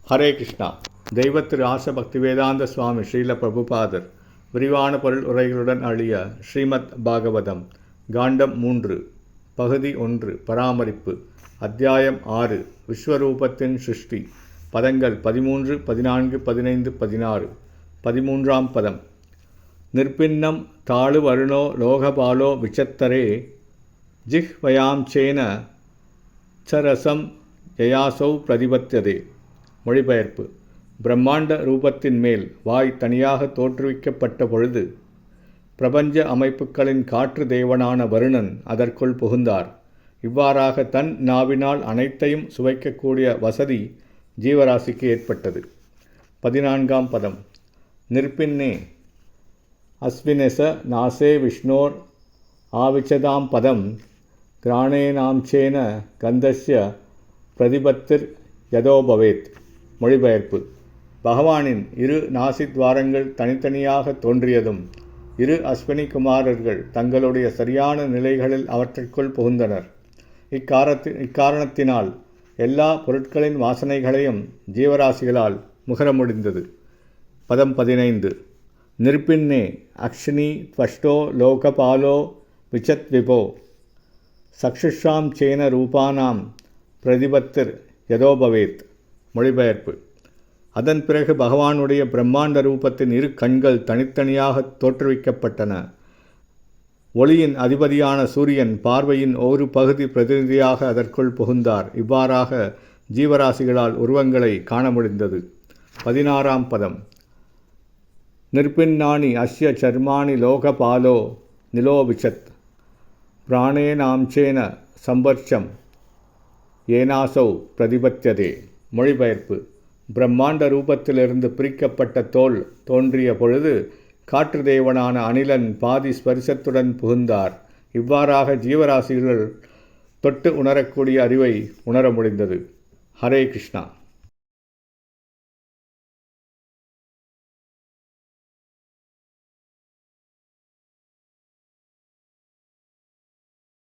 ஹரே கிருஷ்ணா. தெய்வ திரு ஆச பக்திவேதாந்த சுவாமி ஸ்ரீல பிரபுபாதர் விரிவான பொருள் உரைகளுடன் அழிய ஸ்ரீமத் பாகவதம் காண்டம் 3 பகுதி 1 பராமரிப்பு அத்தியாயம் 6 விஸ்வரூபத்தின் சிருஷ்டி பதங்கள் 13, 14, 15, 16. 13ஆம் பதம். நிர்பின்னம் தாழு வருணோ லோகபாலோ விசத்தரே ஜிஹ்வயாம் சேன சரசம் யயாசௌ பிரதிபத்தியதே. மொழிபெயர்ப்பு. பிரம்மாண்ட ரூபத்தின் மேல் வாய் தனியாக தோற்றுவிக்கப்பட்ட பொழுது பிரபஞ்ச அமைப்புகளின் காற்று தேவனான வருணன் அதற்குள் புகுந்தார். இவ்வாறாக தன் நாவினால் அனைத்தையும் சுவைக்கக்கூடிய வசதி ஜீவராசிக்கு ஏற்பட்டது. 14ஆம் பதம். நிர்பின்னே அஸ்வினெச நாசே விஷ்ணோர் ஆவிச்சதாம் பதம் கிராணேனாம்சேன கந்தஸ்ய பிரதிபத்திர் யதோபவேத். மொழிபெயர்ப்பு. பகவானின் இரு நாசித்வாரங்கள் தனித்தனியாக தோன்றியதும் இரு அஸ்வினி குமாரர்கள் தங்களுடைய சரியான நிலைகளில் அவற்றிற்குள் புகுந்தனர். இக்காரணத்தினால் எல்லா பொருட்களின் வாசனைகளையும் ஜீவராசிகளால் முகர முடிந்தது. பதம் 15. நிர்பின்னே அக்ஷினி த்வஷ்டோ லோகபாலோ விசத் விபோ சக்ஷுஷாம் சேன ரூபானாம் பிரதிபத்திர் யதோபவேத். மொழிபெயர்ப்பு. அதன் பிறகு பகவானுடைய பிரம்மாண்ட ரூபத்தின் இரு கண்கள் தனித்தனியாக தோற்றுவிக்கப்பட்டன. ஒளியின் அதிபதியான சூரியன் பார்வையின் ஒரு பகுதி பிரதிநிதியாக அதற்குள் புகுந்தார். இவ்வாறாக ஜீவராசிகளால் உருவங்களை காண முடிந்தது. 16ஆம் பதம். நிர்பின்னானி அஸ்ய சர்மாணி லோகபாலோ நிலோபிச்சத் பிராணேனாம்சேன சம்பர்ச்சம் ஏனாசௌ பிரதிபத்தியதே. மொழிபெயர்ப்பு. பிரம்மாண்ட ரூபத்திலிருந்து பிரிக்கப்பட்ட தோல் தோன்றிய பொழுது காற்று தேவனான அனிலன் பாதி ஸ்பரிசத்துடன் புகுந்தார். இவ்வாறாக ஜீவராசிகள் தொட்டு உணரக்கூடிய அறிவை உணர முடிந்தது. ஹரே கிருஷ்ணா.